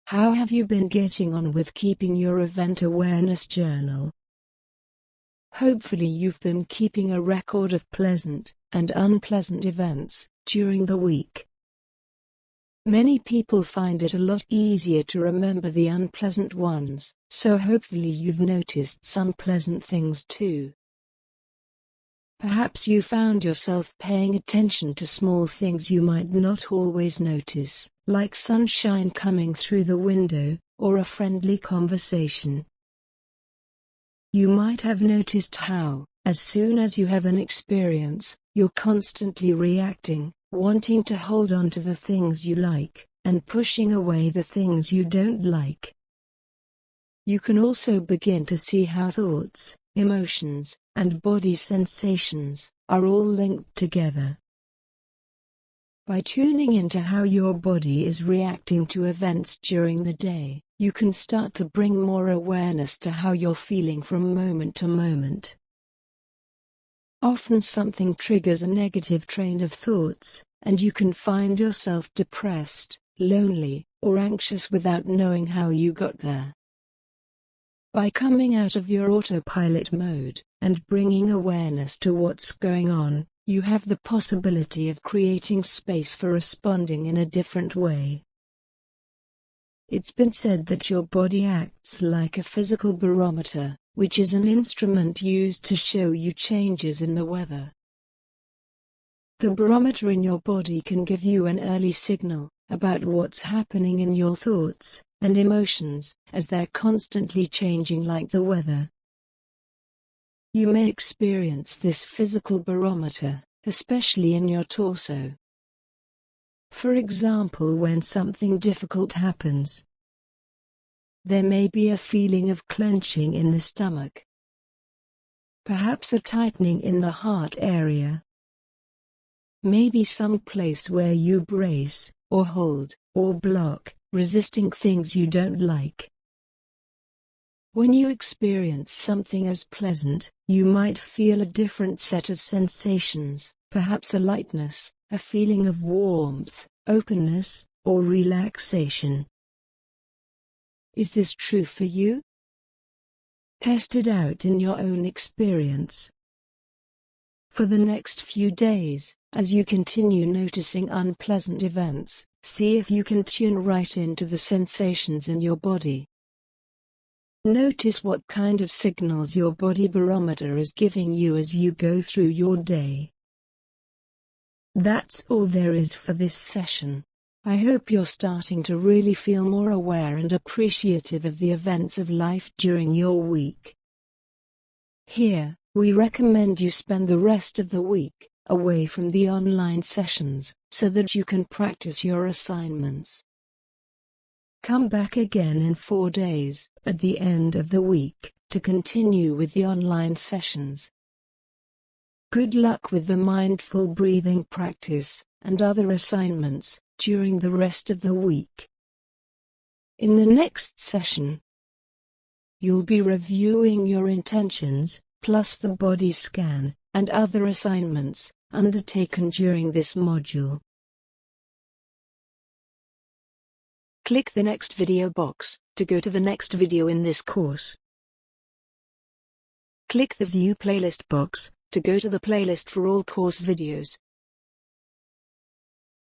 How have you been getting on with keeping your event awareness journal? Hopefully you've been keeping a record of pleasant and unpleasant events during the week. Many people find it a lot easier to remember the unpleasant ones, so hopefully you've noticed some pleasant things too. Perhaps you found yourself paying attention to small things you might not always notice, like sunshine coming through the window, or a friendly conversation. You might have noticed how, as soon as you have an experience, you're constantly reacting, wanting to hold on to the things you like, and pushing away the things you don't like. You can also begin to see how thoughts, emotions, and body sensations are all linked together. By tuning into how your body is reacting to events during the day, you can start to bring more awareness to how you're feeling from moment to moment. Often something triggers a negative train of thoughts, and you can find yourself depressed, lonely, or anxious without knowing how you got there. By coming out of your autopilot mode, and bringing awareness to what's going on, you have the possibility of creating space for responding in a different way. It's been said that your body acts like a physical barometer, which is an instrument used to show you changes in the weather. The barometer in your body can give you an early signal about what's happening in your thoughts and emotions, as they're constantly changing like the weather. You may experience this physical barometer, especially in your torso. For example, when something difficult happens, there may be a feeling of clenching in the stomach, perhaps a tightening in the heart area, maybe some place where you brace, or hold, or block, resisting things you don't like. When you experience something as pleasant, you might feel a different set of sensations, perhaps a lightness, a feeling of warmth, openness, or relaxation. Is this true for you? Test it out in your own experience. For the next few days, as you continue noticing unpleasant events, see if you can tune right into the sensations in your body. Notice what kind of signals your body barometer is giving you as you go through your day. That's all there is for this session. I hope you're starting to really feel more aware and appreciative of the events of life during your week. Here, we recommend you spend the rest of the week away from the online sessions, so that you can practice your assignments. Come back again in 4 days, at the end of the week, to continue with the online sessions. Good luck with the mindful breathing practice, and other assignments, during the rest of the week. In the next session, you'll be reviewing your intentions, plus the body scan, and other assignments undertaken during this module. Click the next video box to go to the next video in this course. Click the View Playlist box to go to the playlist for all course videos.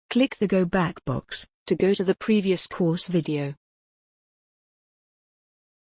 Click the Go Back box to go to the previous course video.